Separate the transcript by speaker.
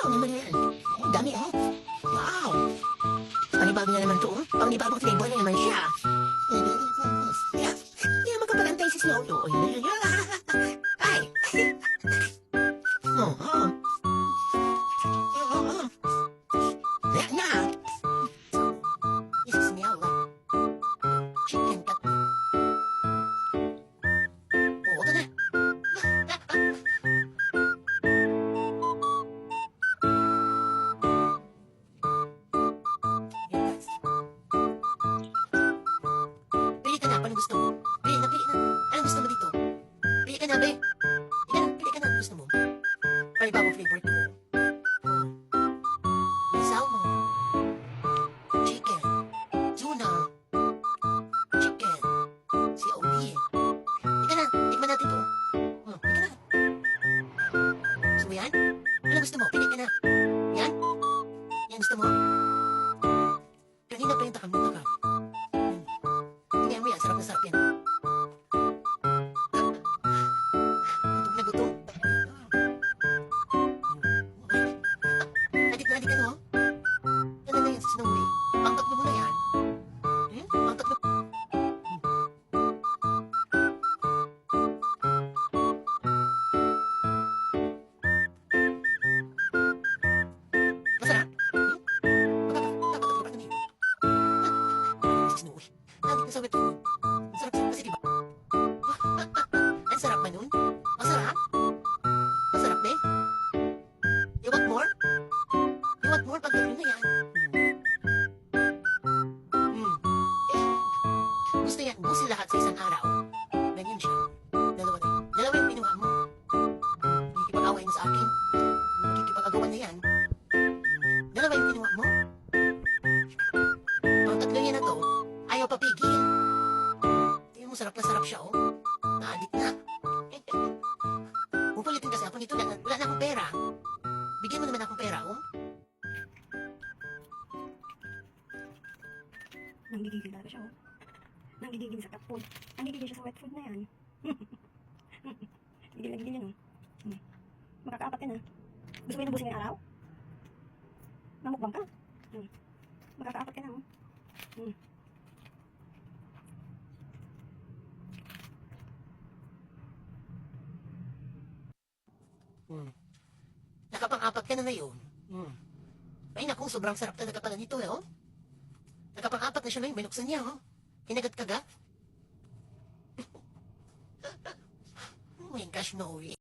Speaker 1: Wow, naman yan. Ang dami, oh. Wow. Panibago na naman to, oh. Panibagong flavor na naman siya. Hindi naman kapag-antay si Snow. Ay. Oh, oh. Ayan na. This is meow. Chicken cut. Oh, ito na. Pili ka na, paano gusto mo? Pili na, pili na. Anong gusto mo dito? Pili ka na, be. Pili ka na, anong gusto mo? Panibagong flavor to. Oh. May salmon. Chicken. Tuna. Chicken. COD. Pili ka na, tikman natin to. Oh, pili ka na. Gusto mo yan? Anong gusto mo? Pili ka na. Yan? Yan gusto mo? Kanina pa yung takam na takam. Tingnan mo yan, sarap na sarap yan. Gutom na gutom. Adik ka no? Yan na yan sa Snowy. Ang tatlo mo na yan. Ang tatlo. Masarap? Magkakatatlo pa namin. Si Snowy. Adik na sa wet. Ang sarap-sarap kasi diba? Ang sarap ba nun? Masarap? Masarap, be? You want more? You want more? Pagkakalo na yan. Gusto yan. Gusto lahat sa isang araw. Ganyan siya. Dalawa na yan. Dalawa yung pinuha mo. Nakikipag-away mo sa akin. Nakikipag-agawan na yan. Dalawa yung pinuha mo. Ang tatlo niya na to, ayaw papigil. Tingnan mo, sarap na sarap siya, oh. Naadik na. Pupulitin kasi ako nito. Wala na akong pera. Bigyan mo naman akong pera, oh.
Speaker 2: Nanggigigil talaga siya, oh. Nanggigigil sa cat food. Nanggigigil siya sa wet food na yan. Gigil na gigil yan, oh. Makakaapat ka na. Gusto mo yung ubusin ngayong araw? Mamukbang ka? Makakaapat ka na, oh.
Speaker 1: Nakapang-apat ka na ngayon. Ay naku, sobrang sarap talaga pala nito, eh, oh. Nakapang-apat na siya ngayon, binuksan niya, oh. Kinagat-kagat. Oh my gosh, no way.